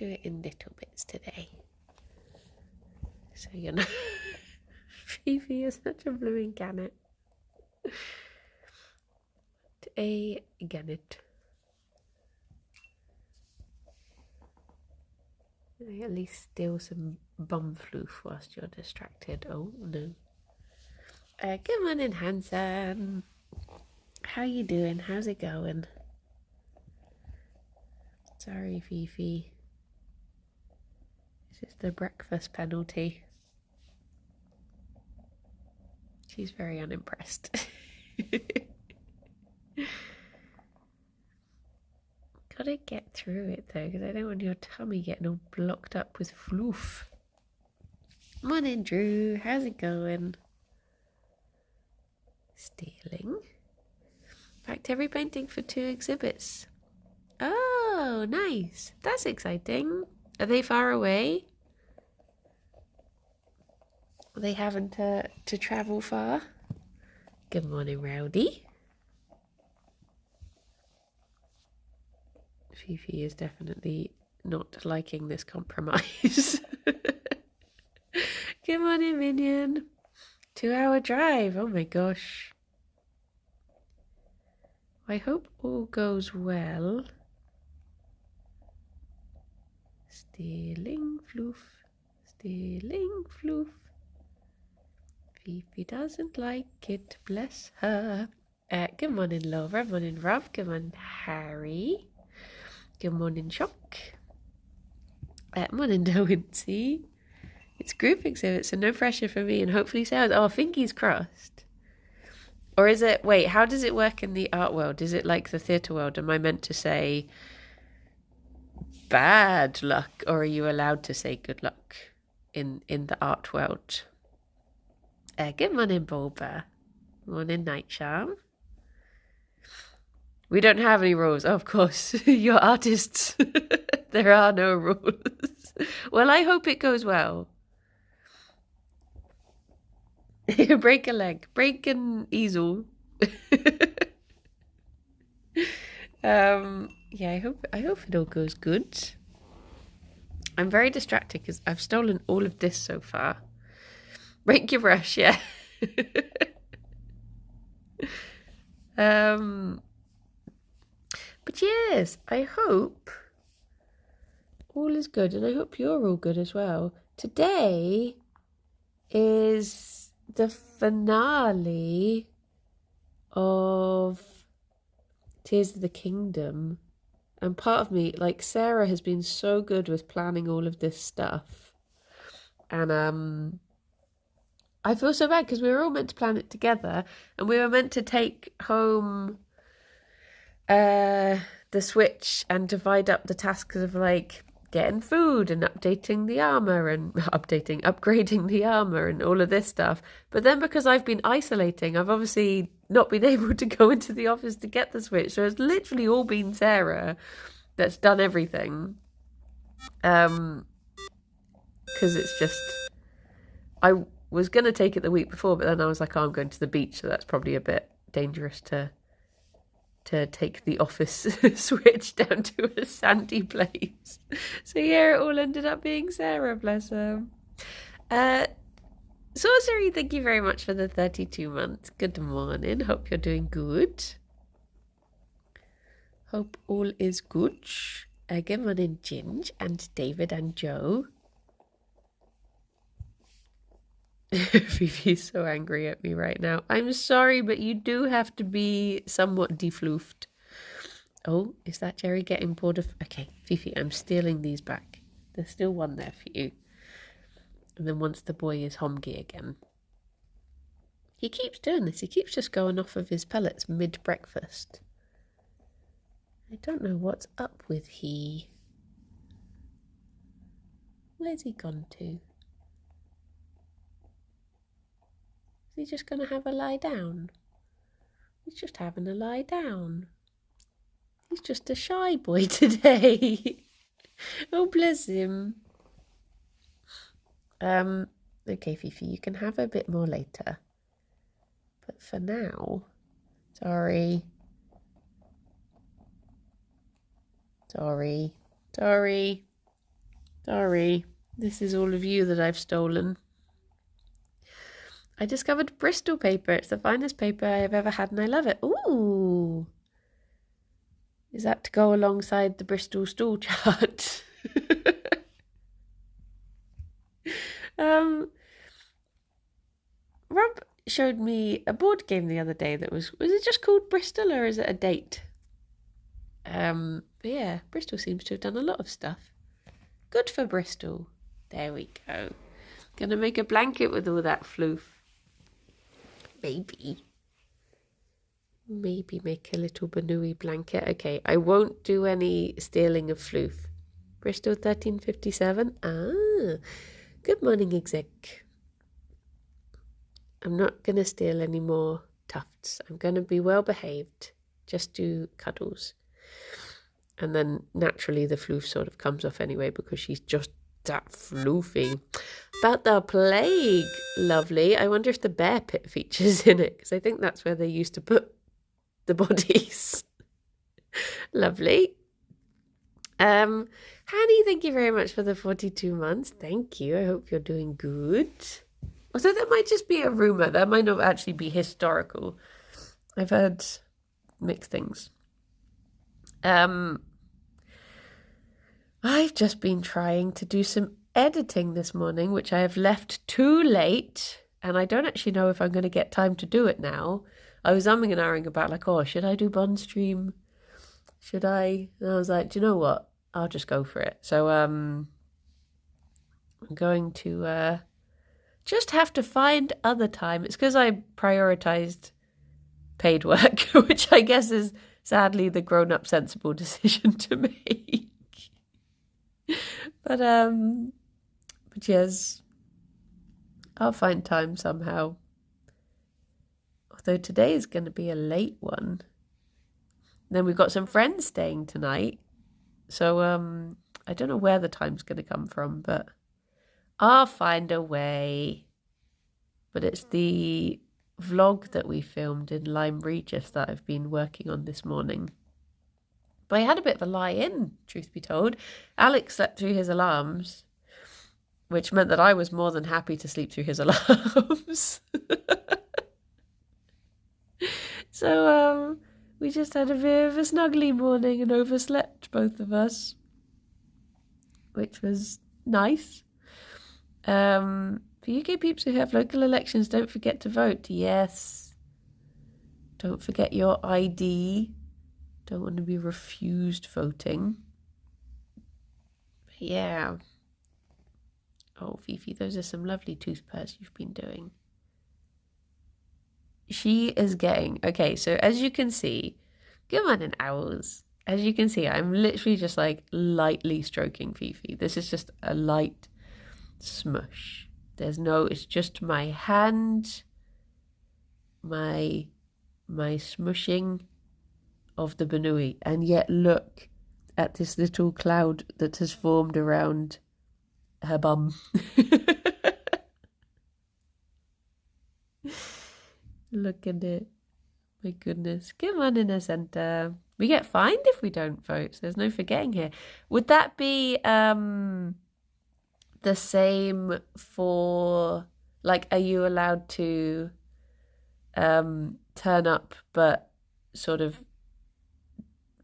do it in little bits today. So you're not... Fifi, you're such a blooming gannet. A gannet. At least steal some bum floof whilst you're distracted. Oh, no. Good morning, handsome. How you doing? How's it going? Sorry, Fifi. This is the breakfast penalty. She's very unimpressed. Gotta get through it though, because I don't want your tummy getting all blocked up with floof. Morning, Drew. How's it going? Stealing. Factory painting for 2 exhibits. Oh, nice. That's exciting. Are they far away? Are they having to travel far? Good morning, Rowdy. Fifi is definitely not liking this compromise. Good morning, Minion. 2-hour drive. Oh my gosh. I hope all goes well. Stealing floof. Stealing floof. Fifi doesn't like it, bless her. Good morning, Laura. Morning, Rob. Good morning, Harry. Good morning, Shock. Morning, Wincy. It's group exhibit, so no pressure for me, and hopefully sales. Oh, fingers crossed. Or is it, wait, how does it work in the art world? Is it like the theatre world? Am I meant to say bad luck, or are you allowed to say good luck in the art world? Good morning, Bulba. Morning, Night Charm. We don't have any rules. Oh, of course, you're artists. There are no rules. Well, I hope it goes well. Break a leg. Break an easel. Yeah, I hope it all goes good. I'm very distracted because I've stolen all of this so far. Break your brush, yeah. But yes, I hope all is good, and I hope you're all good as well. Today is the finale of Tears of the Kingdom, and part of me, like, Sarah has been so good with planning all of this stuff, and I feel so bad because we were all meant to plan it together, and we were meant to take home the Switch and divide up the tasks of, like, getting food and updating the armor and upgrading the armor and all of this stuff. But then because I've been isolating, I've obviously not been able to go into the office to get the Switch. So it's literally all been Sarah that's done everything. Because it's just, I was going to take it the week before, but then I was like, oh, I'm going to the beach, so that's probably a bit dangerous to take the office Switch down to a sandy place. So yeah, it all ended up being Sarah, bless her. Sorcery, thank you very much for the 32 months. Good morning. Hope you're doing good. Hope all is good. Good morning, Ginge and David and Joe. Fifi's so angry at me right now. I'm sorry, but you do have to be somewhat defloofed. Oh, is that Gerry getting bored of... Okay, Fifi, I'm stealing these back. There's still one there for you. And then once the boy is homgy again. He keeps doing this. He keeps just going off of his pellets mid-breakfast. I don't know what's up with he. Where's he gone to? Is he just going to have a lie down? He's just having a lie down. He's just a shy boy today. Oh, bless him. Okay, Fifi, you can have a bit more later. But for now, sorry. Sorry. Sorry. This is all of you that I've stolen. I discovered Bristol paper. It's the finest paper I've ever had and I love it. Ooh. Is that to go alongside the Bristol stool chart? Rob showed me a board game the other day that was it just called Bristol or is it a date? But yeah, Bristol seems to have done a lot of stuff. Good for Bristol. There we go. Gonna make a blanket with all that floof. Maybe make a little Banui blanket. Okay, I won't do any stealing of floof. Bristol 1357. Ah, good morning, exec. I'm not going to steal any more tufts. I'm going to be well behaved. Just do cuddles. And then naturally the floof sort of comes off anyway because she's just that floofy. About the plague. Lovely. I wonder if the bear pit features in it because I think that's where they used to put the bodies. Lovely. Hanny, thank you very much for the 42 months. Thank you. I hope you're doing good. Although that might just be a rumour. That might not actually be historical. I've heard mixed things. I've just been trying to do some editing this morning, which I have left too late. And I don't actually know if I'm going to get time to do it now. I was umming and ahhing about like, oh, should I do bun stream? Should I? And I was like, do you know what? I'll just go for it. So I'm going to just have to find other time. It's because I prioritized paid work, which I guess is sadly the grown-up sensible decision to make. But yes, I'll find time somehow. Although today is going to be a late one. Then we've got some friends staying tonight. So I don't know where the time's going to come from, but I'll find a way. But it's the vlog that we filmed in Lyme Regis that I've been working on this morning. But I had a bit of a lie-in, truth be told. Alex slept through his alarms, which meant that I was more than happy to sleep through his alarms. So we just had a bit of a snuggly morning and overslept, both of us, which was nice. For UK peeps who have local elections, don't forget to vote. Yes. Don't forget your ID. Don't want to be refused voting. But yeah. Oh, Fifi, those are some lovely tooth purrs you've been doing. She is getting... Okay, so as you can see... Good morning, owls. As you can see, I'm literally just like lightly stroking Fifi. This is just a light smush. There's no... It's just my hand. My smushing of the Banui. And yet look at this little cloud that has formed around her bum. Look at it. My goodness. Come on in a centre. We get fined if we don't vote. So there's no forgetting here. Would that be the same for, like, are you allowed to turn up but sort of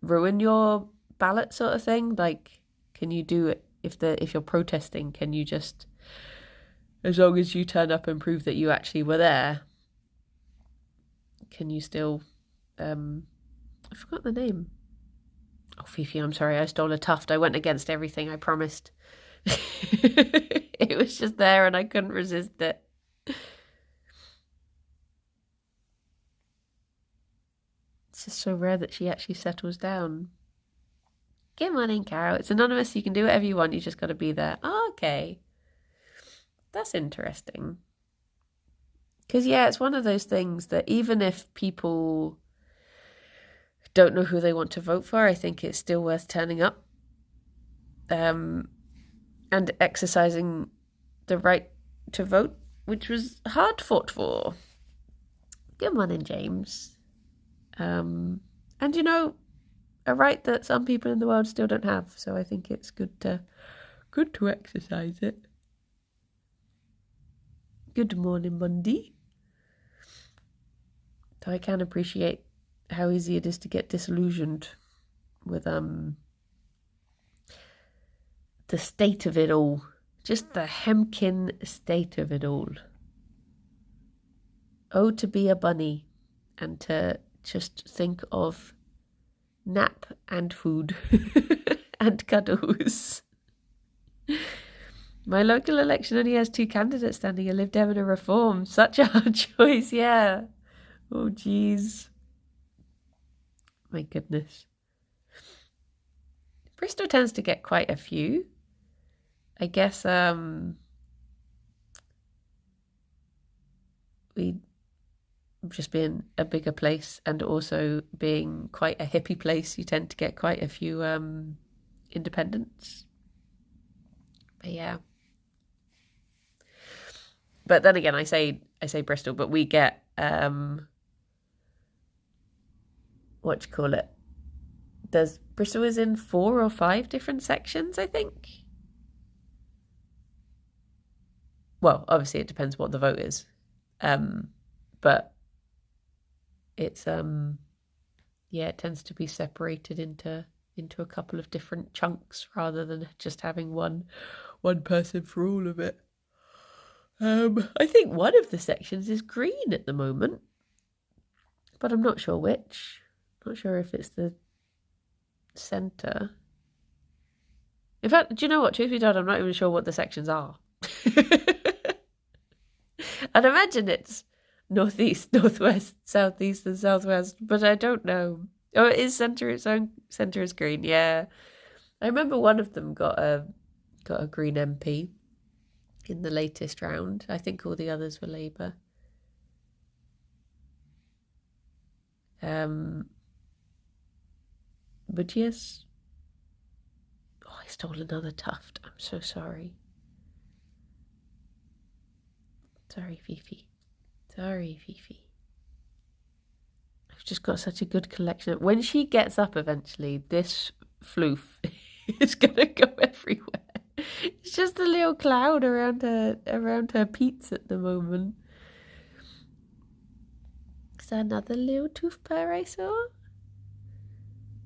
ruin your ballot sort of thing? Like, can you do it if you're protesting, can you just, as long as you turn up and prove that you actually were there, can you still I forgot the name. Oh, Fifi, I'm sorry, I stole a tuft. I went against everything I promised. It was just there and I couldn't resist it. It's just so rare that she actually settles down. Good morning, Carol. It's anonymous. You can do whatever you want. You just got to be there. Oh, okay. That's interesting. Because, yeah, it's one of those things that even if people don't know who they want to vote for, I think it's still worth turning up and exercising the right to vote, which was hard fought for. Good morning, James. And, you know, a right that some people in the world still don't have. So I think it's good to Good to exercise it. Good morning, Monday. So I can appreciate how easy it is to get disillusioned with the state of it all. Just the hemkin state of it all. Oh, to be a bunny and to just think of nap and food and cuddles. My local election only has 2 candidates standing, a Lib Dem and a Reform. Such a hard choice, yeah. Oh, jeez. My goodness. Bristol tends to get quite a few. I guess we just being a bigger place and also being quite a hippie place, you tend to get quite a few independents. But yeah. But then again, I say Bristol, but we get what do you call it? Bristol is in 4 or 5 different sections, I think. Well, obviously it depends what the vote is. But it's it tends to be separated into a couple of different chunks rather than just having one person for all of it. I think one of the sections is green at the moment, but I'm not sure which. Not sure if it's the centre. In fact, do you know what? Truth be told, I'm not even sure what the sections are. I'd imagine it's northeast, northwest, southeast, and southwest, but I don't know. Oh, it is centre. Its own centre is green. Yeah, I remember one of them got a Green MP in the latest round. I think all the others were Labour. But yes. Oh, I stole another tuft. I'm so sorry. Sorry, Fifi. Sorry, Fifi. I've just got such a good collection. When she gets up eventually, this floof is gonna go everywhere. It's just a little cloud around her peats at the moment. Is that another little tooth purr I saw?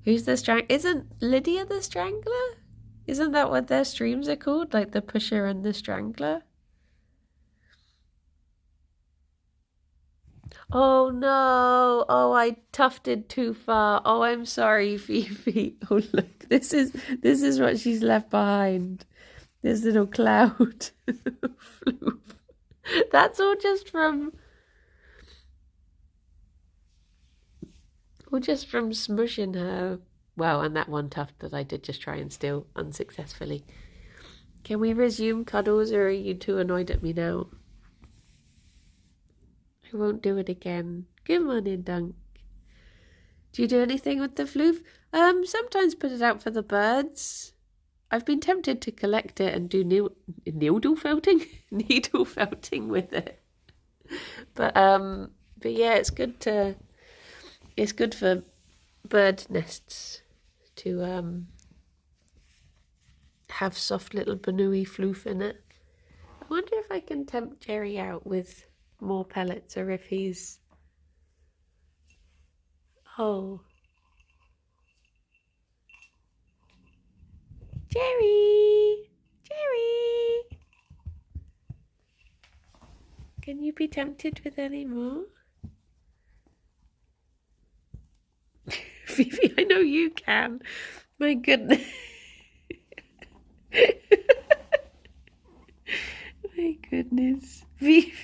Who's the strangler? Isn't Lydia the Strangler? Isn't that what their streams are called? Like the Pusher and the Strangler? Oh no! Oh, I tufted too far. Oh, I'm sorry, Fifi. Oh look, this is what she's left behind. This little cloud. That's all just from smushing her. Well, and that one tuft that I did just try and steal unsuccessfully. Can we resume cuddles, or are you too annoyed at me now? I won't do it again. Come on in, Dunk. Do you do anything with the floof? Sometimes put it out for the birds. I've been tempted to collect it and do needle felting with it. But yeah, it's good for bird nests to have soft little banooey floof in it. I wonder if I can tempt Gerry out with more pellets, or if he's... Oh. Gerry! Gerry! Can you be tempted with any more? Fifi, I know you can. My goodness. My goodness. Fifi,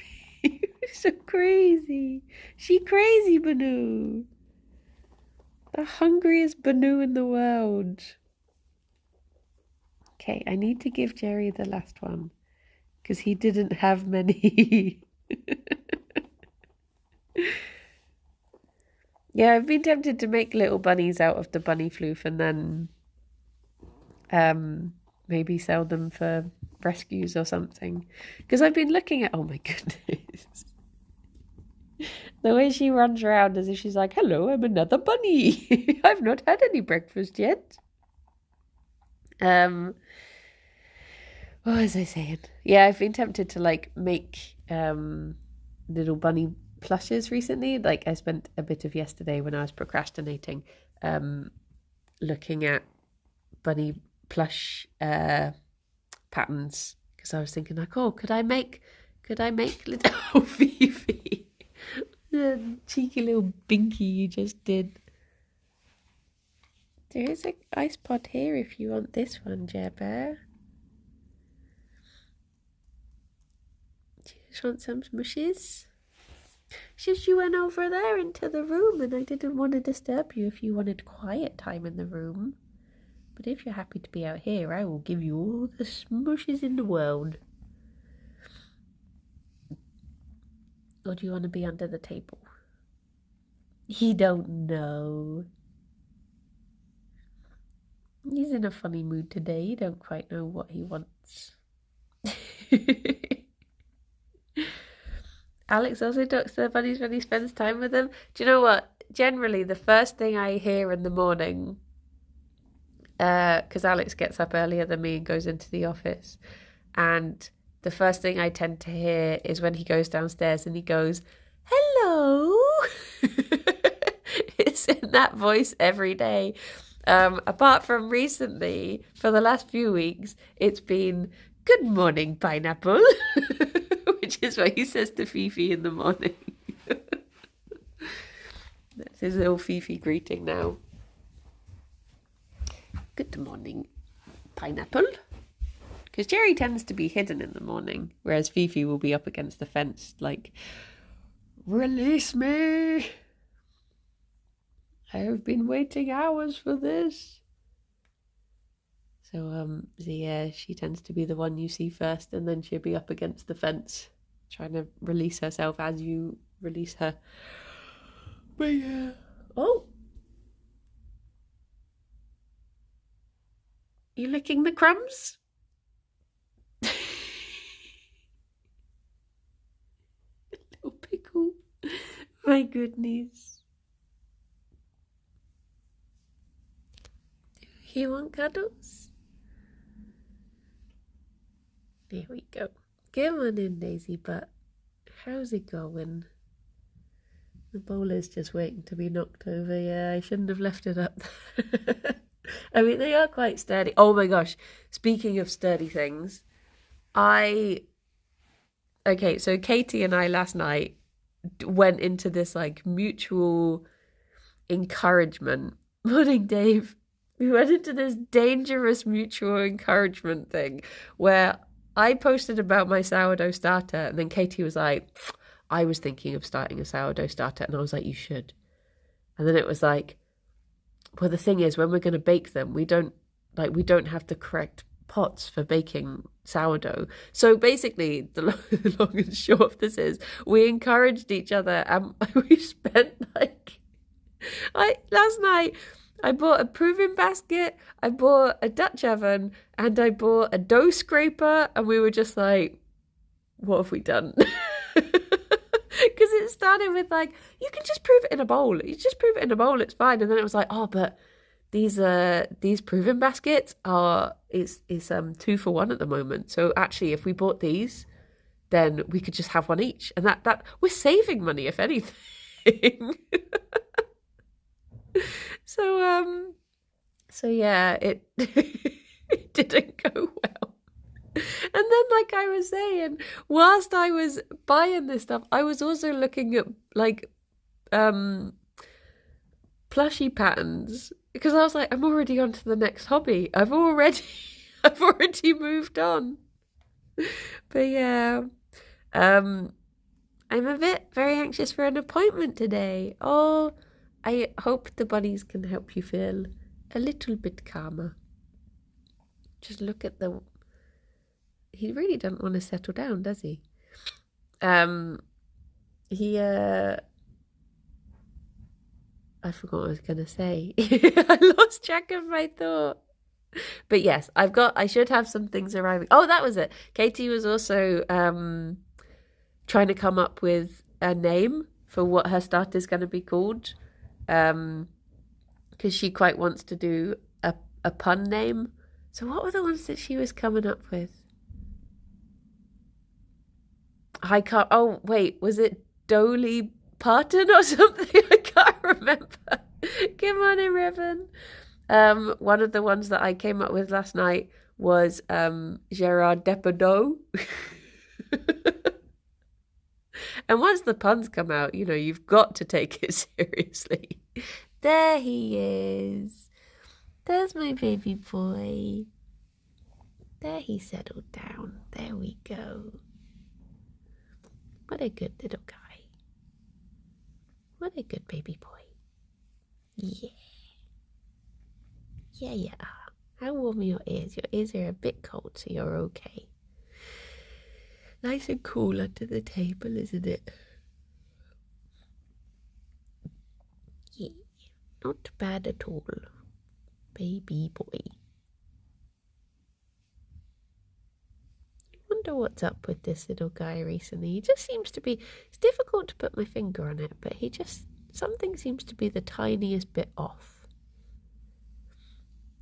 you're so crazy. She crazy, Banu. The hungriest Banu in the world. Okay, I need to give Gerry the last one, because he didn't have many. Yeah, I've been tempted to make little bunnies out of the bunny floof and then maybe sell them for rescues or something. Because I've been looking at... Oh my goodness. The way she runs around as if she's like, hello, I'm another bunny. I've not had any breakfast yet. What was I saying? Yeah, I've been tempted to like make little bunny plushes recently. Like I spent a bit of yesterday when I was procrastinating, looking at bunny plush patterns because I was thinking like, oh, could I make little Fifi? The cheeky little binky you just did. There is an ice pod here if you want this one, Jabba. Do you just want some smushes? Just you went over there into the room and I didn't want to disturb you if you wanted quiet time in the room. But if you're happy to be out here, I will give you all the smushes in the world. Or do you want to be under the table? He don't know. He's in a funny mood today. You don't quite know what he wants. Alex also talks to the bunnies when he spends time with them. Do you know what? Generally, the first thing I hear in the morning, because Alex gets up earlier than me and goes into the office, and the first thing I tend to hear is when he goes downstairs and he goes, "Hello." It's in that voice every day. Apart from recently, for the last few weeks, it's been, "Good morning, pineapple," which is what he says to Fifi in the morning. That's his little Fifi greeting now. "Good morning, pineapple." Because Gerry tends to be hidden in the morning, whereas Fifi will be up against the fence, like, "Release me! I have been waiting hours for this." So yeah, she tends to be the one you see first, and then she'll be up against the fence, trying to release herself as you release her. But yeah. Oh! You licking the crumbs? Little pickle. My goodness. Do you want cuddles? There we go. Come on in, Daisy Butt. How's it going? The bowl is just waiting to be knocked over. Yeah, I shouldn't have left it up. I mean, they are quite sturdy. Oh my gosh. Speaking of sturdy things, okay, so Katie and I last night went into this like mutual encouragement. Morning, Dave. We went into this dangerous mutual encouragement thing where I posted about my sourdough starter and then Katie was like, "I was thinking of starting a sourdough starter," and I was like, "You should." And then it was like, well, the thing is, when we're going to bake them, we don't have the correct pots for baking sourdough. So basically, the long and short of this is, we encouraged each other, and we spent last night, I bought a proving basket, I bought a Dutch oven, and I bought a dough scraper, and we were just like, what have we done? Because it started with like, you can just prove it in a bowl. You just prove it in a bowl, it's fine. And then it was like, oh, but these proving baskets are it's 2 for 1 at the moment. So actually, if we bought these, then we could just have one each, and that we're saving money if anything. So yeah, it it didn't go well. And then, like I was saying, whilst I was buying this stuff, I was also looking at like plushy patterns because I was like, I'm already on to the next hobby. I've already moved on. But yeah, I'm very anxious for an appointment today. Oh, I hope the bunnies can help you feel a little bit calmer. Just look at he really doesn't want to settle down, does he? I forgot what I was going to say. I lost track of my thought. But yes, I should have some things arriving. Oh, that was it. Katie was also trying to come up with a name for what her starter is going to be called. Because she quite wants to do a pun name. So what were the ones that she was coming up with? I can't. Oh, wait, was it Dolly Parton or something? I can't remember. Good morning, Ribbon. One of the ones that I came up with last night was Gerard Depardieu. And once the puns come out, you've got to take it seriously. There he is. There's my baby boy. There he settled down. There we go. What a good little guy. What a good baby boy. Yeah. Yeah, you are. How warm are your ears? Your ears are a bit cold, so you're okay. Nice and cool under the table, isn't it? Yeah. Not bad at all. Baby boy. Wonder what's up with this little guy recently. He just seems to be, it's difficult to put my finger on it, but something seems to be the tiniest bit off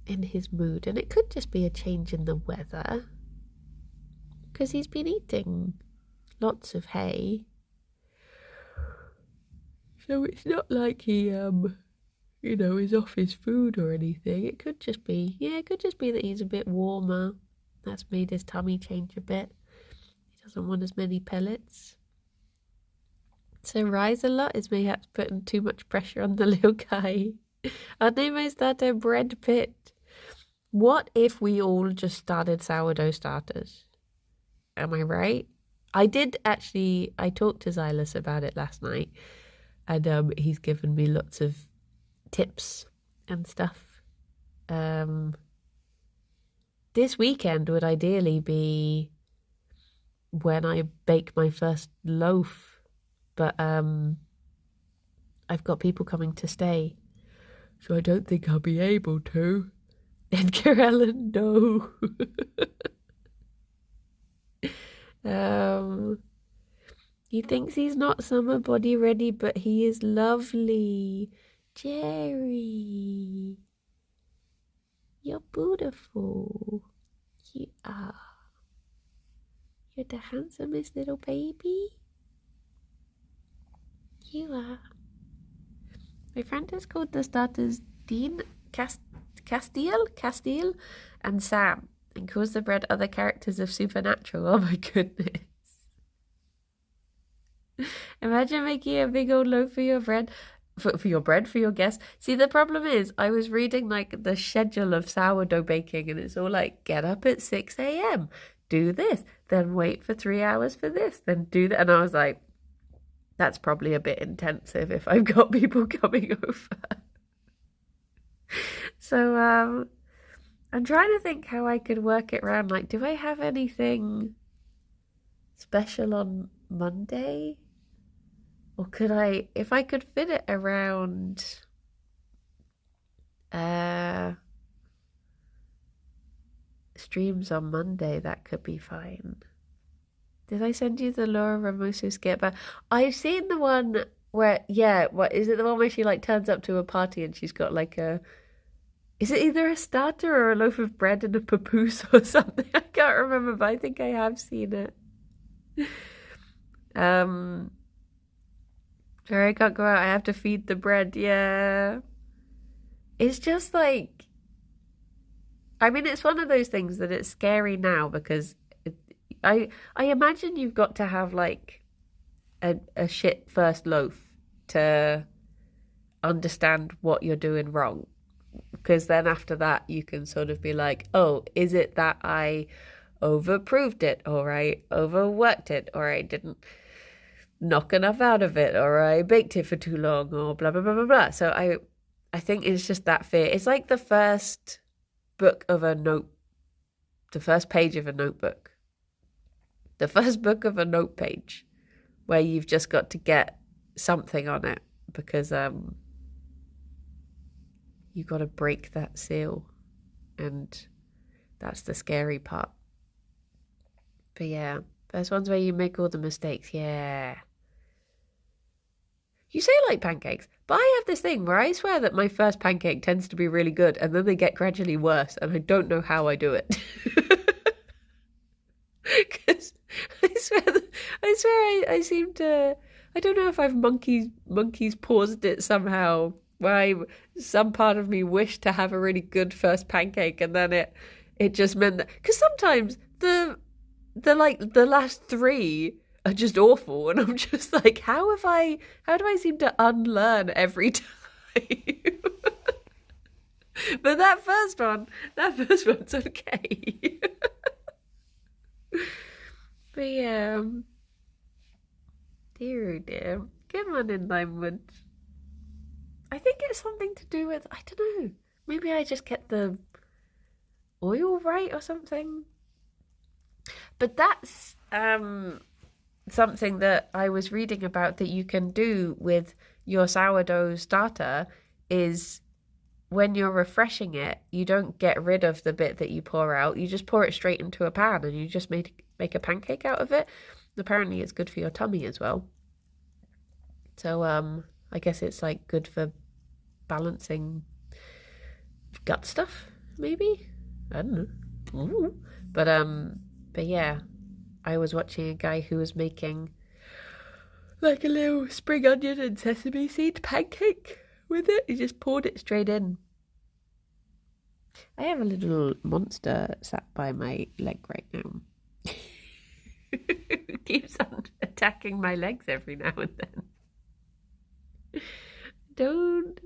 in his mood. And it could just be a change in the weather, because he's been eating lots of hay. So it's not like he, is off his food or anything. It could just be that he's a bit warmer. That's made his tummy change a bit. He doesn't want as many pellets. So rise a lot is perhaps putting too much pressure on the little guy. Our name is that a bread pit. What if we all just started sourdough starters? Am I right? I talked to Xylus about it last night, and he's given me lots of tips and stuff. This weekend would ideally be when I bake my first loaf, but I've got people coming to stay, so I don't think I'll be able to. Edgar Allan, no. He thinks he's not summer body ready, but he is lovely. Gerry, you're beautiful. You are. You're the handsomest little baby. You are. My friend has called the starters Dean, Castile, and Sam, and calls the bread other characters of Supernatural. Oh my goodness. Imagine making a big old loaf for your bread. For your guests. See, the problem is I was reading like the schedule of sourdough baking, and it's all like, get up at 6 a.m, do this, then wait for 3 hours for this, then do that. And I was like, that's probably a bit intensive if I've got people coming over. So I'm trying to think how I could work it around. Like, do I have anything special on Monday? Or could if I could fit it around streams on Monday, that could be fine. Did I send you the Laura Ramoso skit? But I've seen the one where, what is it, the one where she like turns up to a party and she's got like is it either a starter or a loaf of bread and a papoose or something? I can't remember, but I think I have seen it. Sorry, I can't go out. I have to feed the bread. Yeah. It's just like, I mean, it's one of those things that it's scary now because I imagine you've got to have like a shit first loaf to understand what you're doing wrong. Because then after that, you can sort of be like, oh, is it that I overproved it, or I overworked it, or I didn't knock enough out of it, or I baked it for too long, or blah, blah, blah, blah, blah. So I think it's just that fear. It's like the first page of a notebook. The first book of a note page where you've just got to get something on it because you've got to break that seal, and that's the scary part. But yeah, first one's where you make all the mistakes. Yeah. You say I like pancakes, but I have this thing where I swear that my first pancake tends to be really good and then they get gradually worse and I don't know how I do it. Because I seem to. I don't know if I've monkeys paused it somehow. Some part of me wished to have a really good first pancake, and then it just meant that because sometimes the last three are just awful, and I'm just like, how do I seem to unlearn every time? But that first one's okay. But yeah, dear oh dear. Good morning, Limewood. I think it's something to do with, I don't know, maybe I just get the oil right or something. But that's something that I was reading about that you can do with your sourdough starter is when you're refreshing it, you don't get rid of the bit that you pour out. You just pour it straight into a pan and you just make a pancake out of it. Apparently it's good for your tummy as well. So I guess it's like good for balancing gut stuff, maybe? I don't know. Ooh. But yeah, I was watching a guy who was making like a little spring onion and sesame seed pancake with it. He just poured it straight in. I have a little monster sat by my leg right now. It keeps on attacking my legs every now and then.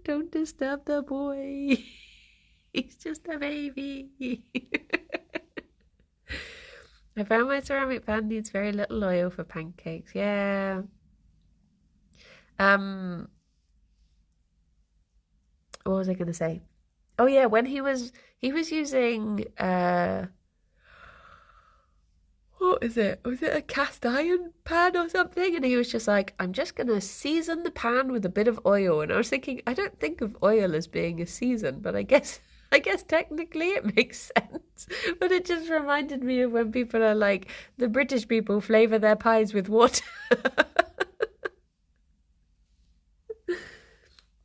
Don't disturb the boy. He's just a baby. I found my ceramic pan needs very little oil for pancakes. Yeah. What was I going to say? Oh yeah, when he was using what is it? Was it a cast iron pan or something? And he was just like, I'm just gonna season the pan with a bit of oil. And I was thinking, I don't think of oil as being a season, but I guess technically it makes sense. But it just reminded me of when people are like, the British people flavour their pies with water.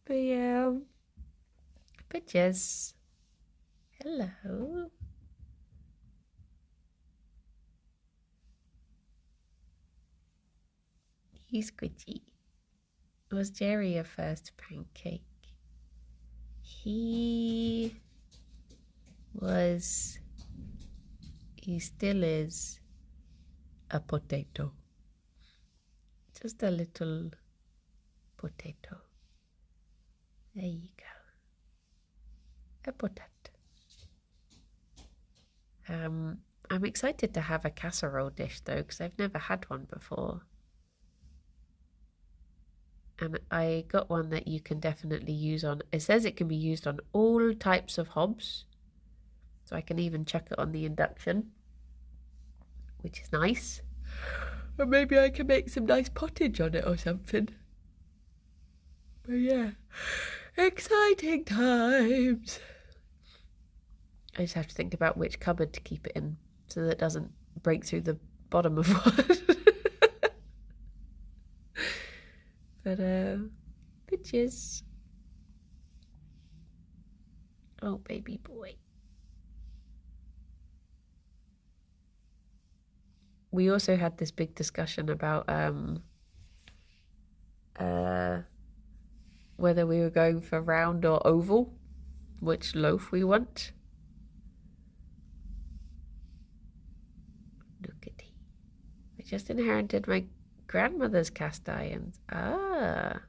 But yeah. Bitches. Hello. He's squidgy. Was Gerry a first pancake? He still is a potato. Just a little potato. There you go. A potato. I'm excited to have a casserole dish though, because I've never had one before. And I got one that you can definitely use on, it says it can be used on all types of hobs. So I can even chuck it on the induction, which is nice. Or maybe I can make some nice pottage on it or something. But yeah, exciting times. I just have to think about which cupboard to keep it in so that it doesn't break through the bottom of one. But, bitches. Oh, baby boy. We also had this big discussion about, whether we were going for round or oval, which loaf we want. Look at he. I just inherited my grandmother's cast irons. Ah.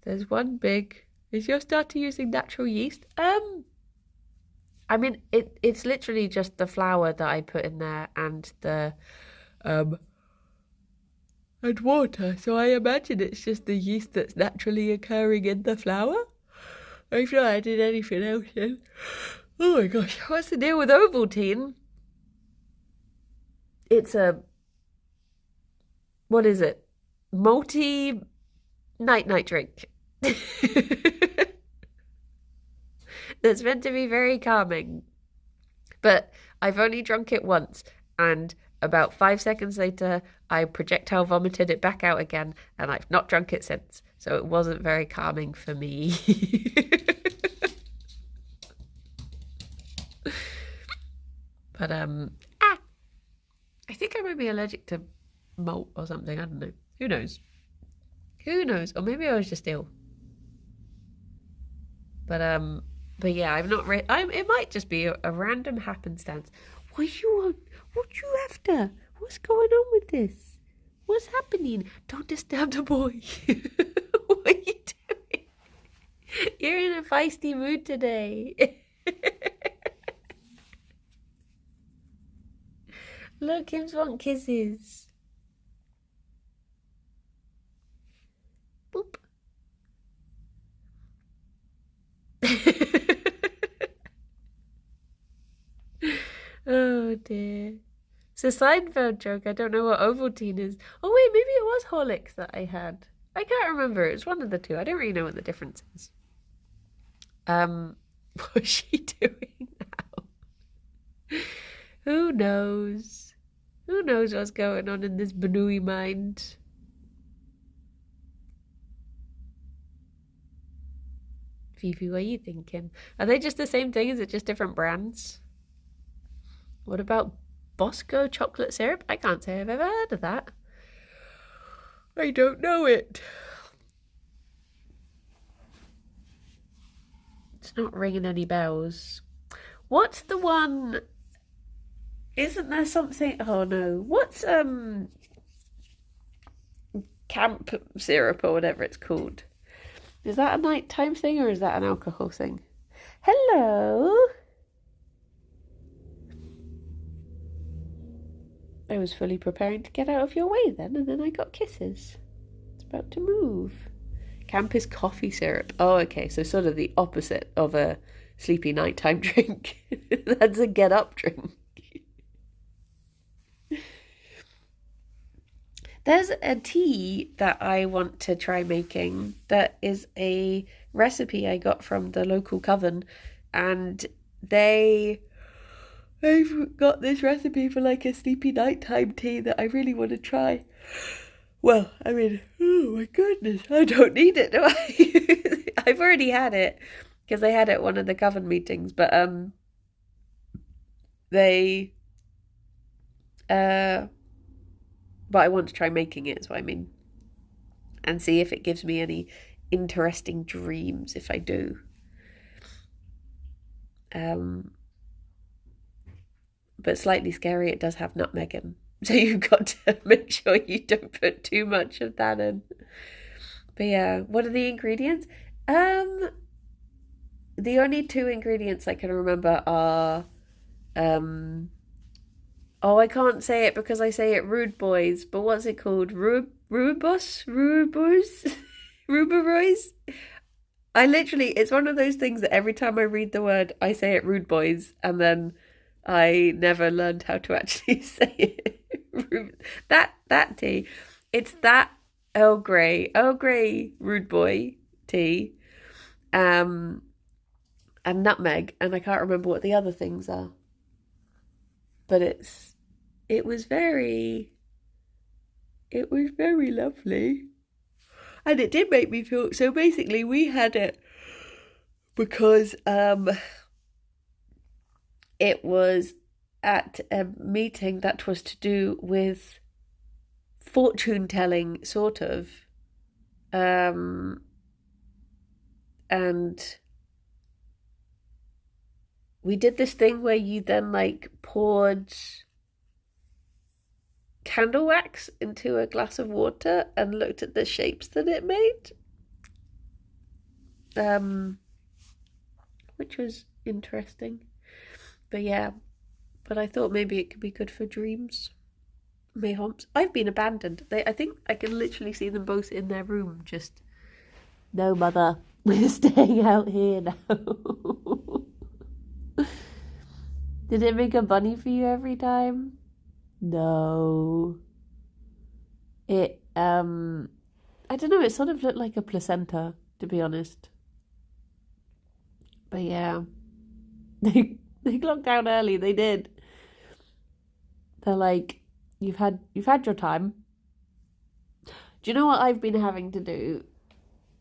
There's one big. Is your starter using natural yeast? I mean, it's literally just the flour that I put in there and the and water. So I imagine it's just the yeast that's naturally occurring in the flour. I've not added anything else in. Oh my gosh, what's the deal with Ovaltine? It's what is it? Multi night drink. That's meant to be very calming. But I've only drunk it once, and about 5 seconds later, I projectile vomited it back out again, and I've not drunk it since. So it wasn't very calming for me. But I think I might be allergic to malt or something. I don't know. Who knows? Who knows? Or maybe I was just ill. But yeah, I'm not. It might just be a random happenstance. What you want? What you after? What's going on with this? What's happening? Don't disturb the boy. What are you doing? You're in a feisty mood today. Look, Kim's want kisses. Boop. Oh dear. It's a Seinfeld joke. I don't know what Ovaltine is. Oh wait, maybe it was Horlicks that I had. I can't remember. It's one of the two. I don't really know what the difference is. What's she doing now? Who knows? Who knows what's going on in this Banui mind? Fifi, what are you thinking? Are they just the same thing? Is it just different brands? What about Bosco chocolate syrup? I can't say I've ever heard of that. I don't know it. It's not ringing any bells. What's the one? Isn't there something? Oh no. What's camp syrup or whatever it's called? Is that a nighttime thing or is that an alcohol thing? Hello. I was fully preparing to get out of your way then, and then I got kisses. It's about to move. Camp is coffee syrup. Oh, okay, so sort of the opposite of a sleepy nighttime drink. That's a get up drink. There's a tea that I want to try making that is a recipe I got from the local coven, and they've got this recipe for like a sleepy nighttime tea that I really want to try. Well, I mean, oh my goodness, I don't need it, do I? I've already had it because I had it at one of the coven meetings, but but I want to try making it, is what I mean, and see if it gives me any interesting dreams if I do. But slightly scary, it does have nutmeg in. So you've got to make sure you don't put too much of that in. But yeah, what are the ingredients? The only two ingredients I can remember are oh, I can't say it because I say it rude boys, but what's it called? Rubus? Ruberoys? It's one of those things that every time I read the word, I say it rude boys, and then I never learned how to actually say it. That tea. It's that Earl Grey rude boy tea, and nutmeg, and I can't remember what the other things are. But it was very lovely. And it did make me feel, so basically we had it because it was at a meeting that was to do with fortune telling, sort of. And we did this thing where you then like poured candle wax into a glass of water and looked at the shapes that it made. Which was interesting. But yeah, but I thought maybe it could be good for dreams. Mayhaps. I've been abandoned. I think I can literally see them both in their room, just, no mother, we're staying out here now. Did it make a bunny for you every time? No. It, I don't know, it sort of looked like a placenta, to be honest. But yeah, they clocked down early, they did. They're like, you've had your time. Do you know what I've been having to do?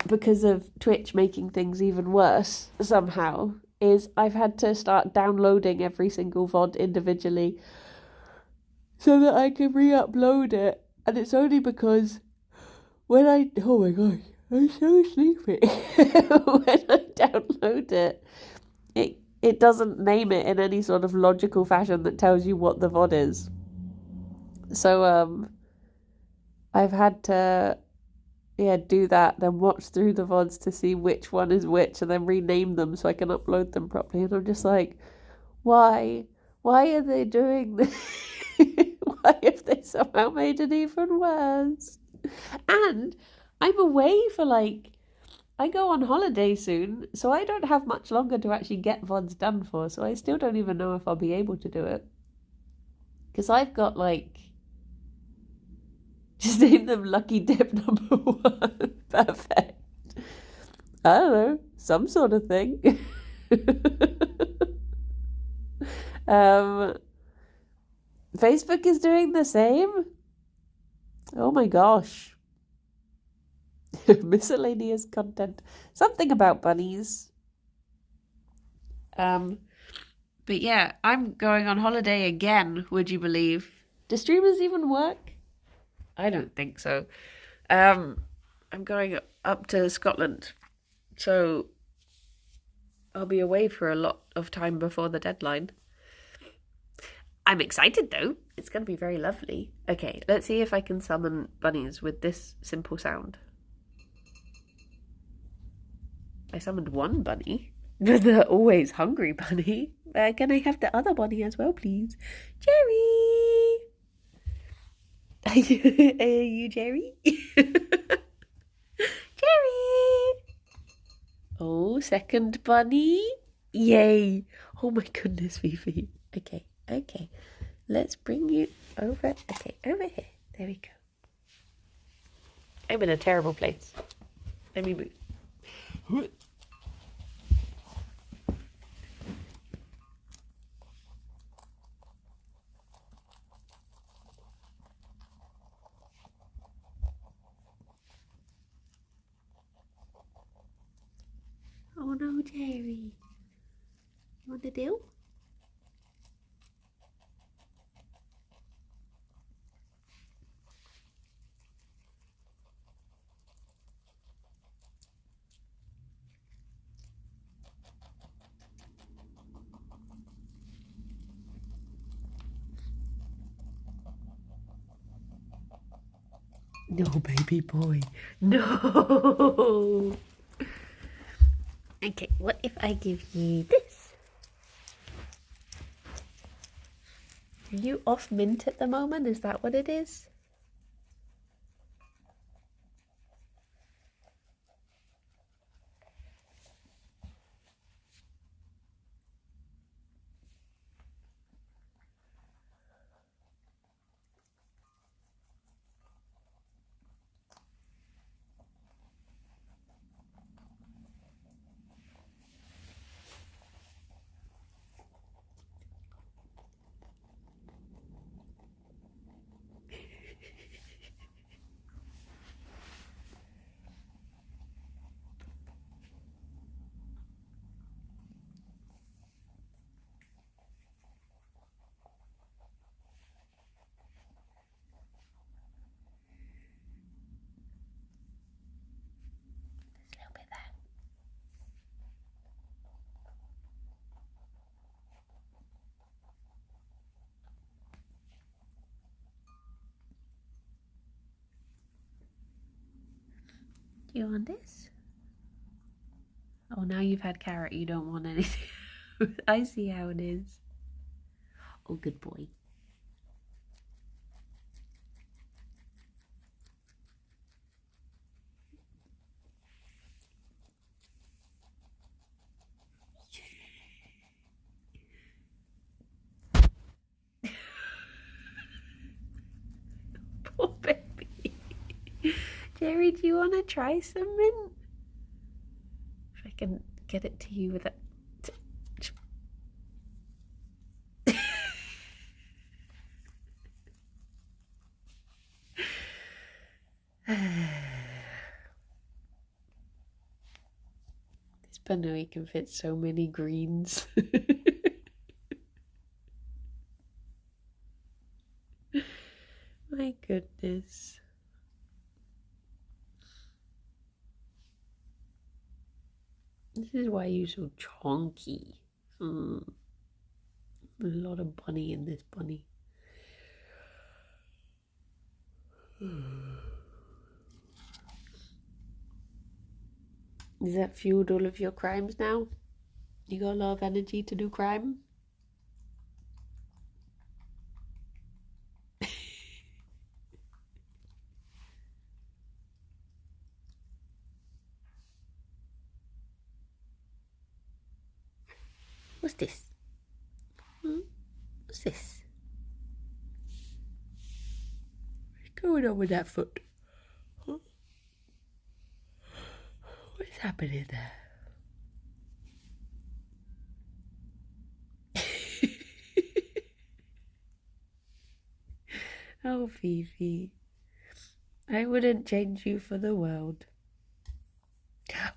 Because of Twitch making things even worse, somehow, is I've had to start downloading every single VOD individually so that I can re-upload it. And it's only because oh my gosh, I'm so sleepy. When I download it, it doesn't name it in any sort of logical fashion that tells you what the VOD is. So I've had to do that, then watch through the VODs to see which one is which and then rename them so I can upload them properly. And I'm just like, why? Why are they doing this? Why have they somehow made it even worse? And I'm away for I go on holiday soon, so I don't have much longer to actually get VODs done for, so I still don't even know if I'll be able to do it. Because I've got just name them Lucky Dip number 1. Perfect. I don't know, some sort of thing. Facebook is doing the same. Oh my gosh. Miscellaneous content. Something about bunnies. But yeah, I'm going on holiday again, would you believe? Do streamers even work? I don't think so. I'm going up to Scotland, so I'll be away for a lot of time before the deadline. I'm excited though. It's going to be very lovely. Okay, let's see if I can summon bunnies with this simple sound. I summoned one bunny. The always hungry bunny. Can I have the other bunny as well, please? Gerry! Are you Gerry? Gerry! Oh, second bunny. Yay. Oh my goodness, Fifi. Okay. Let's bring you over. Okay, over here. There we go. I'm in a terrible place. Let me move. Oh no, Gerry. You want to do? No, baby boy. No. Okay, what if I give you this? Are you off mint at the moment? Is that what it is? Do you want this? Oh, now you've had carrot, you don't want anything. I see how it is. Oh, good boy. Poor baby. Gerry, do you want to try some mint? If I can get it to you with it. This Bunny can fit so many greens. My goodness. This is why you're so chonky. A lot of bunny in this bunny. Is that fueled all of your crimes now? You got a lot of energy to do crime? What's this? What's this? What's going on with that foot? Huh? What's happening there? Oh, Fifi. I wouldn't change you for the world.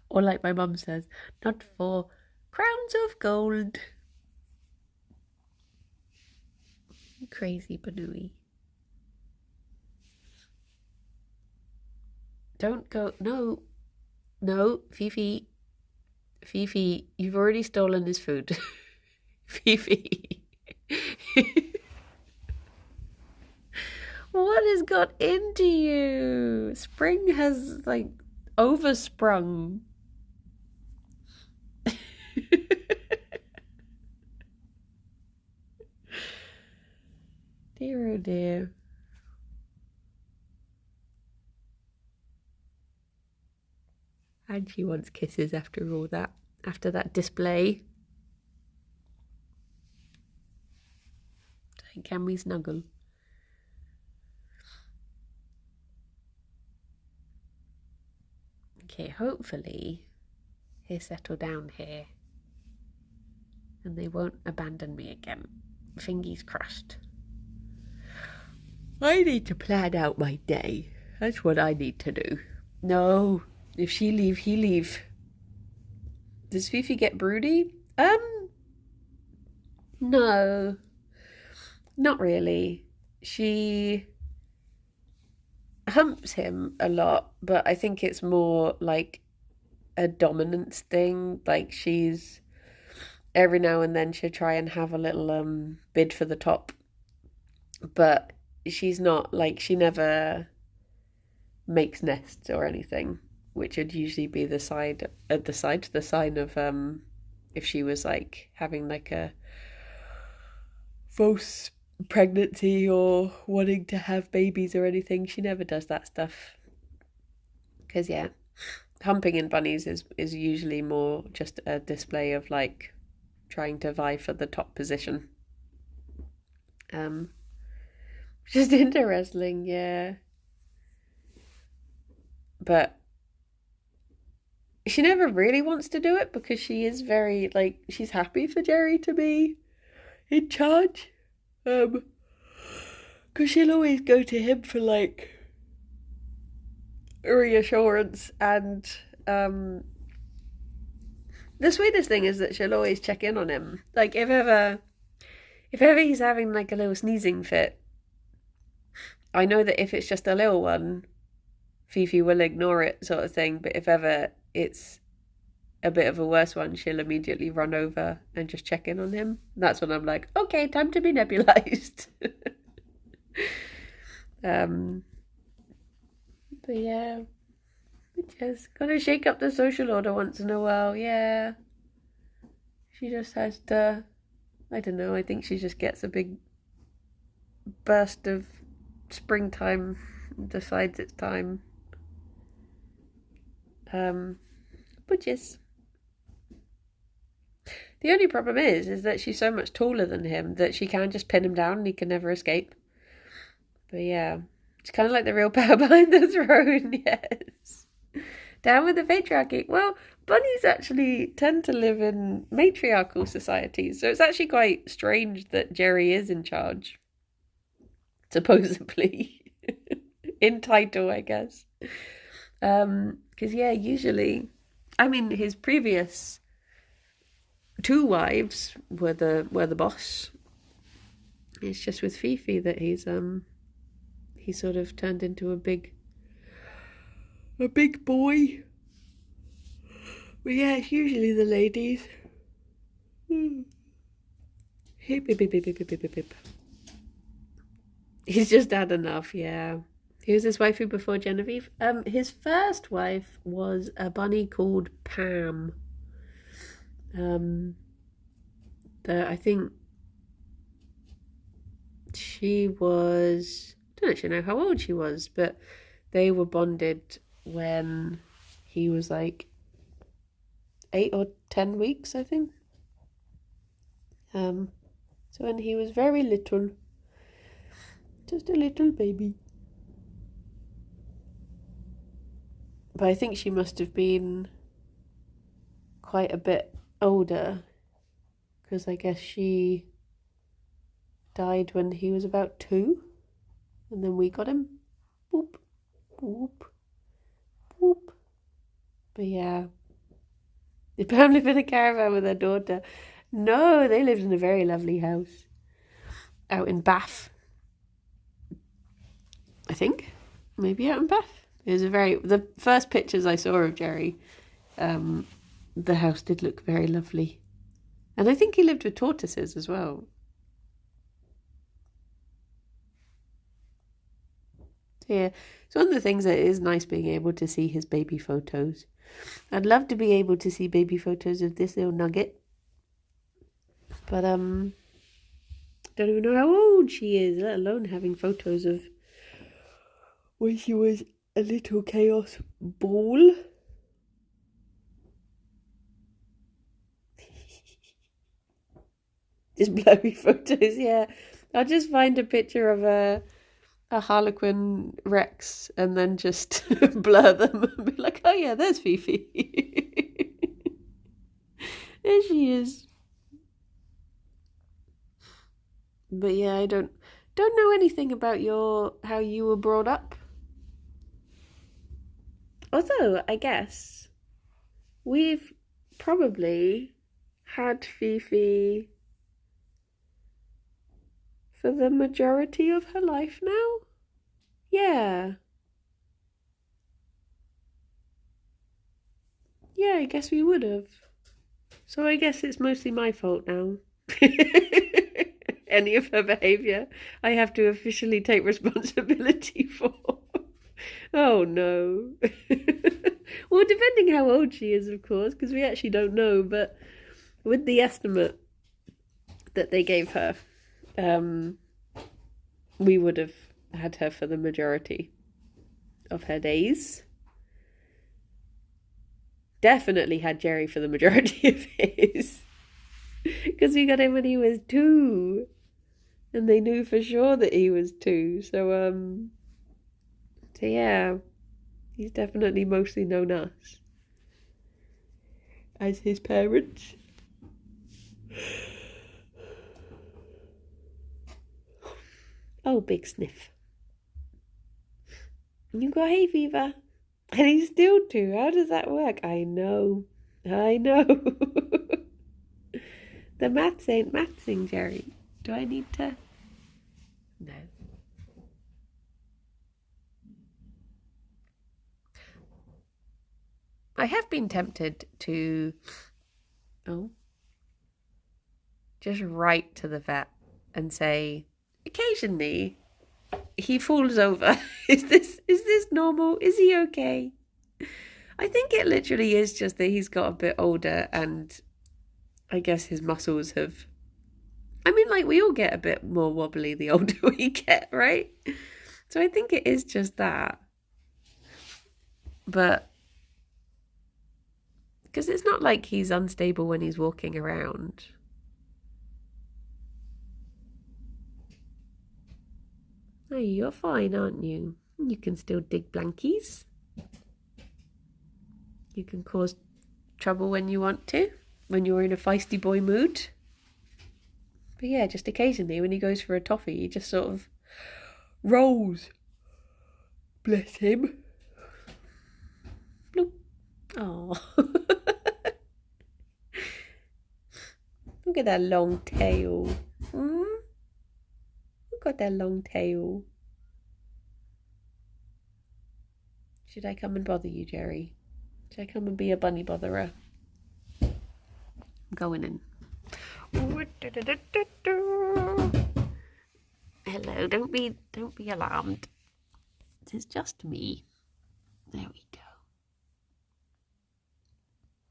Or like my mum says, not for crowns of gold. Crazy Banui. Don't go. No. No, Fifi. Fifi, you've already stolen his food. Fifi. What has got into you? Spring has, like, oversprung. Dear, oh dear. And she wants kisses after all that, after that display. Can we snuggle? Okay, hopefully he'll settle down here and they won't abandon me again. Fingers crossed. I need to plan out my day. That's what I need to do. No, if she leave, he leave. Does Fifi get broody? No. Not really. She humps him a lot, but I think it's more like a dominance thing. Like she's every now and then she'll try and have a little bid for the top, but she's not like she never makes nests or anything, which would usually be the sign of if she was like having like a false pregnancy or wanting to have babies or anything. She never does that stuff. Because yeah, humping in bunnies is usually more just a display of like trying to vie for the top position. Just interesting, yeah. But she never really wants to do it because she is very like she's happy for Gerry to be in charge. Because she'll always go to him for like reassurance, and the sweetest thing is that she'll always check in on him. Like if ever he's having like a little sneezing fit, I know that if it's just a little one, Fifi will ignore it, sort of thing. But if ever it's a bit of a worse one, she'll immediately run over and just check in on him. That's when I'm like, okay, time to be nebulized. But yeah, we just gotta shake up the social order once in a while. Yeah, she just has to, I don't know, I think she just gets a big burst of springtime and decides it's time. But yes, the only problem is that she's so much taller than him that she can just pin him down and he can never escape. But yeah, it's kind of like the real power behind the throne, yes. Down with the patriarchy. Well, bunnies actually tend to live in matriarchal societies, so it's actually quite strange that Gerry is in charge. Supposedly. In title, I guess. Because, yeah, usually I mean, his previous two wives were the boss. It's just with Fifi that he's sort of turned into a big boy. But yeah, it's usually the ladies. Hip, hip, hip, hip, hip, hip, hip, hip. He's just had enough, yeah. He was his wifey before Genevieve. His first wife was a bunny called Pam. I think she was, I don't actually know how old she was, but they were bonded when he was like 8 or 10 weeks, I think. So when he was very little, just a little baby. But I think she must have been quite a bit older, because I guess she died when he was about 2, and then we got him. Boop, boop, boop. But yeah, they probably lived in a caravan with their daughter. No, they lived in a very lovely house out in Bath. I think maybe out in Bath. It was the first pictures I saw of Gerry, the house did look very lovely. And I think he lived with tortoises as well. Yeah, it's one of the things that is nice, being able to see his baby photos. I'd love to be able to see baby photos of this little nugget. But don't even know how old she is, let alone having photos of when she was a little chaos ball. Just blurry photos, yeah. I'll just find a picture of a Harlequin Rex and then just blur them and be like, oh yeah, there's Fifi. There she is. But yeah, I don't know anything about how you were brought up. Although, I guess we've probably had Fifi for the majority of her life now. Yeah. Yeah, I guess we would have. So I guess it's mostly my fault now. Any of her behaviour, I have to officially take responsibility for. Oh no. Well, depending how old she is, of course, because we actually don't know, but with the estimate that they gave her, we would have had her for the majority of her days. Definitely had Gerry for the majority of his, because we got him when he was 2, and they knew for sure that he was 2. So yeah, he's definitely mostly known us as his parents. Oh, big sniff. You got hay fever. And he's still 2. How does that work? I know. The maths ain't mathsing, Gerry. Do I need to? No. I have been tempted to, just write to the vet and say, occasionally he falls over. Is this normal? Is he okay? I think it literally is just that he's got a bit older, and I guess his muscles have, I mean, like, we all get a bit more wobbly the older we get, right? So I think it is just that. But because it's not like he's unstable when he's walking around. Oh, you're fine, aren't you? You can still dig blankies. You can cause trouble when you want to, when you're in a feisty boy mood. But yeah, just occasionally when he goes for a toffee, he just sort of rolls. Bless him. Bloop. Oh. Look at that long tail. Look at that long tail. Should I come and bother you, Gerry? Should I come and be a bunny botherer? I'm going in. Hello, don't be alarmed. It's just me. There we go.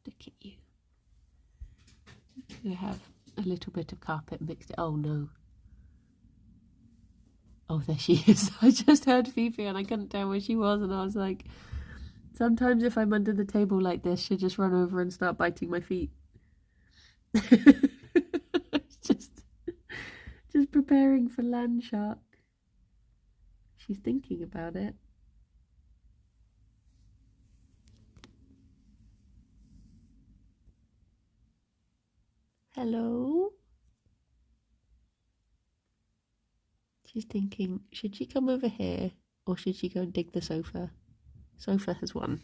Look at you. You have a little bit of carpet mixed. Oh no. Oh, there she is. I just heard Fifi and I couldn't tell where she was, and I was like, sometimes if I'm under the table like this, she'll just run over and start biting my feet. just preparing for land shark. She's thinking about it. Hello? She's thinking, should she come over here or should she go and dig the sofa? Sofa has won.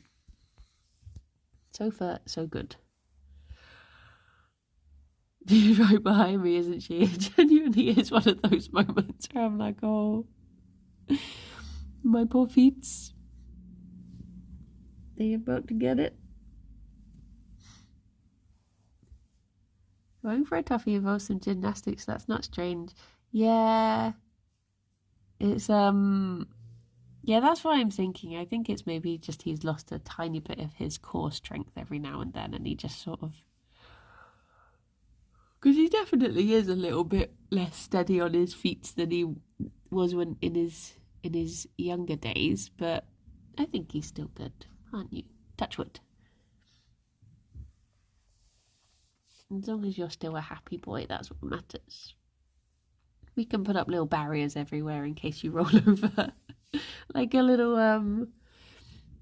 Sofa, so good. She's right behind me, isn't she? It genuinely is one of those moments where I'm like, oh, my poor feet. They about to get it. Going for a toughie involves some gymnastics. That's not strange. Yeah. It's, yeah, that's what I'm thinking. I think it's maybe just he's lost a tiny bit of his core strength every now and then, and he just sort of... Because he definitely is a little bit less steady on his feet than he was when in his younger days, but I think he's still good, aren't you? Touch wood. As long as you're still a happy boy, that's what matters. We can put up little barriers everywhere in case you roll over. Like a little,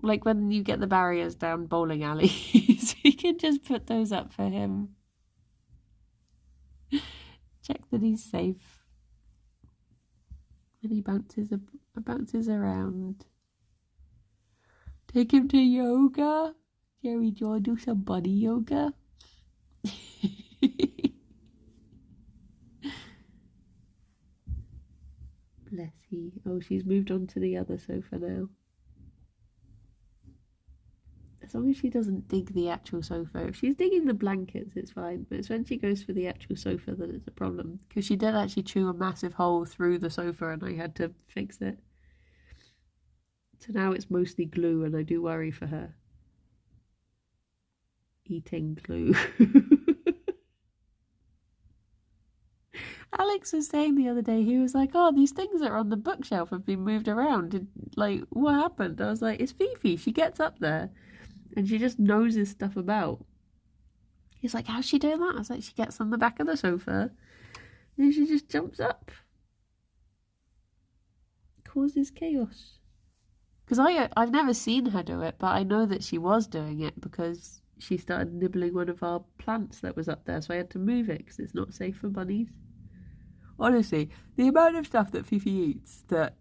like when you get the barriers down bowling alleys, we can just put those up for him. Check that he's safe. And he bounces around. Take him to yoga. Gerry, do you want to do some body yoga? Bless he. Oh, she's moved on to the other sofa now. As long as she doesn't dig the actual sofa. If she's digging the blankets, it's fine. But it's when she goes for the actual sofa that it's a problem. Because she did actually chew a massive hole through the sofa and I had to fix it. So now it's mostly glue and I do worry for her. Eating glue. Alex was saying the other day, he was like, oh, these things that are on the bookshelf have been moved around. Like, what happened? I was like, it's Fifi. She gets up there and she just noses stuff about. He's like, how's she doing that? I was like, she gets on the back of the sofa and she just jumps up. Causes chaos. Because I've never seen her do it, but I know that she was doing it because she started nibbling one of our plants that was up there, so I had to move it because it's not safe for bunnies. Honestly, the amount of stuff that Fifi eats that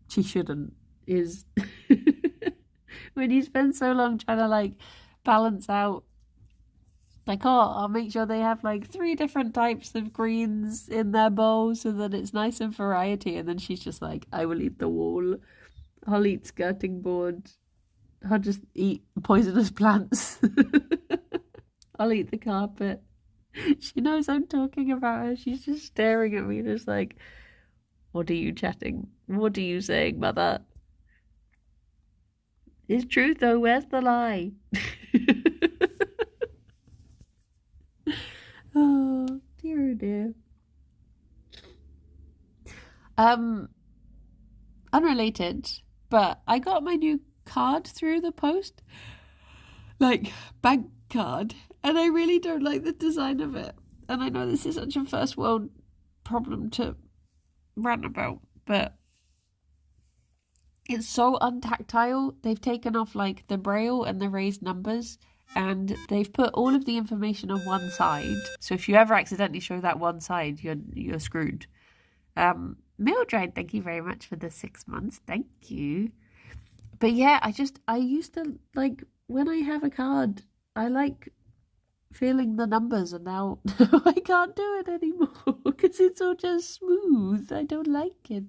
she shouldn't is... when you spend so long trying to, like, balance out, like, oh, I'll make sure they have, like, 3 different types of greens in their bowl so that it's nice and variety, and then she's just like, I will eat the wall, I'll eat skirting board, I'll just eat poisonous plants, I'll eat the carpet. She knows I'm talking about her. She's just staring at me just like, what are you chatting? What are you saying, mother? It's truth though, where's the lie? Oh, dear, oh dear. Unrelated, but I got my new card through the post. Like, bank card. And I really don't like the design of it. And I know this is such a first world problem to rant about, but it's so untactile. They've taken off like the braille and the raised numbers and they've put all of the information on one side. So if you ever accidentally show that one side, you're screwed. Mildred, thank you very much for the 6 months. Thank you. But yeah, I used to like when I have a card, I like feeling the numbers, and now I can't do it anymore because it's all just smooth. I don't like it.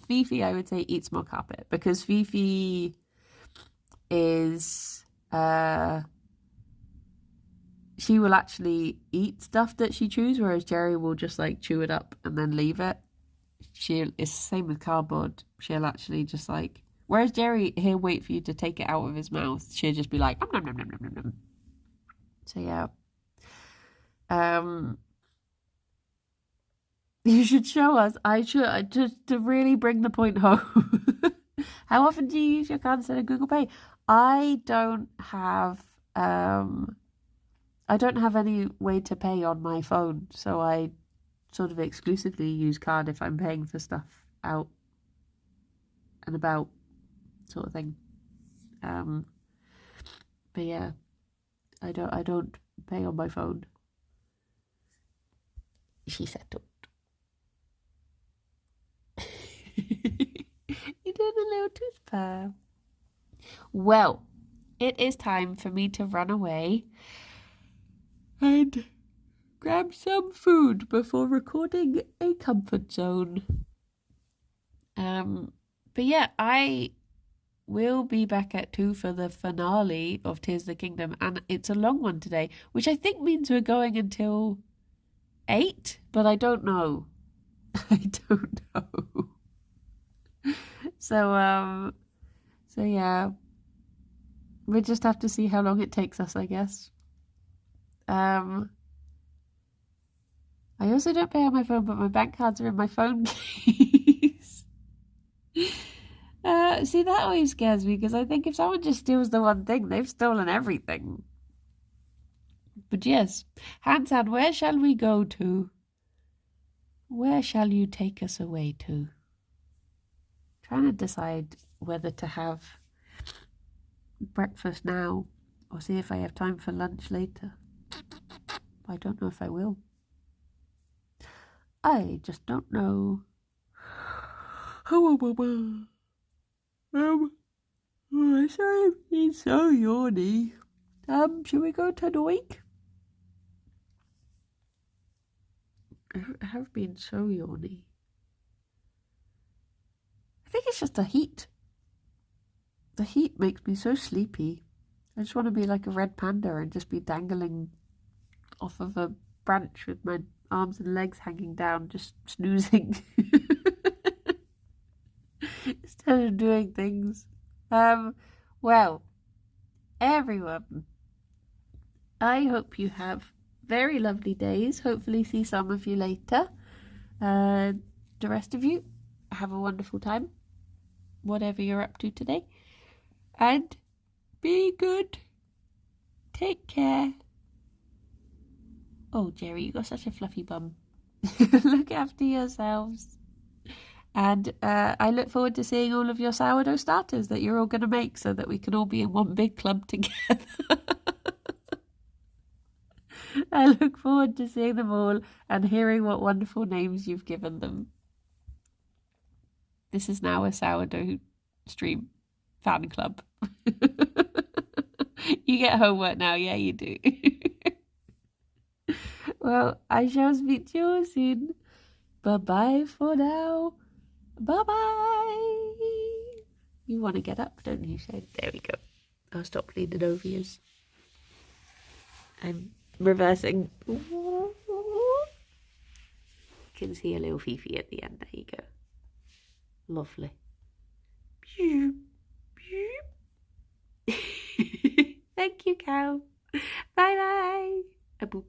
Fifi, I would say, eats more carpet because Fifi is she will actually eat stuff that she chews, whereas Gerry will just like chew it up and then leave it. It's the same with cardboard. She'll actually just like, whereas Gerry, he'll wait for you to take it out of his mouth. She'll just be like, nom, nom, nom, nom, nom, nom. So yeah. You should show us. I should, just to really bring the point home. How often do you use your card instead of Google Pay? I don't have any way to pay on my phone, so I sort of exclusively use card if I'm paying for stuff out and about, sort of thing. But yeah, I don't pay on my phone. She settled. You did a little tooth purr. Well, it is time for me to run away and grab some food before recording a comfort zone. But yeah, I will be back at 2 for the finale of Tears of the Kingdom, and it's a long one today, which I think means we're going until 8, but I don't know. I don't know. So yeah, we just have to see how long it takes us, I guess. I also don't pay on my phone, but my bank cards are in my phone case. See, that always scares me, because I think if someone just steals the one thing, they've stolen everything. But yes, Hansan, where shall we go to? Where shall you take us away to? Trying to decide whether to have breakfast now or see if I have time for lunch later. I don't know if I will. I just don't know. I'm sorry, I'm being so yawny. Should we go to the week? I have been so yawny. I think it's just the heat. The heat makes me so sleepy. I just want to be like a red panda and just be dangling off of a branch with my arms and legs hanging down, just snoozing. Instead of doing things. Well, everyone, I hope you have very lovely days. Hopefully see some of you later. The rest of you, have a wonderful time, whatever you're up to today. And be good. Take care. Oh, Gerry, you got such a fluffy bum. Look after yourselves. And I look forward to seeing all of your sourdough starters that you're all going to make so that we can all be in one big club together. I look forward to seeing them all and hearing what wonderful names you've given them. This is now a sourdough stream fan club. You get homework now, yeah, you do. Well, I shall speak to you soon. Bye-bye for now. Bye-bye. You want to get up, don't you? So there we go. I'll stop leaning over you. I'm reversing. You can see a little Fifi at the end. There you go. Lovely. Thank you, cow. Bye-bye. A boop.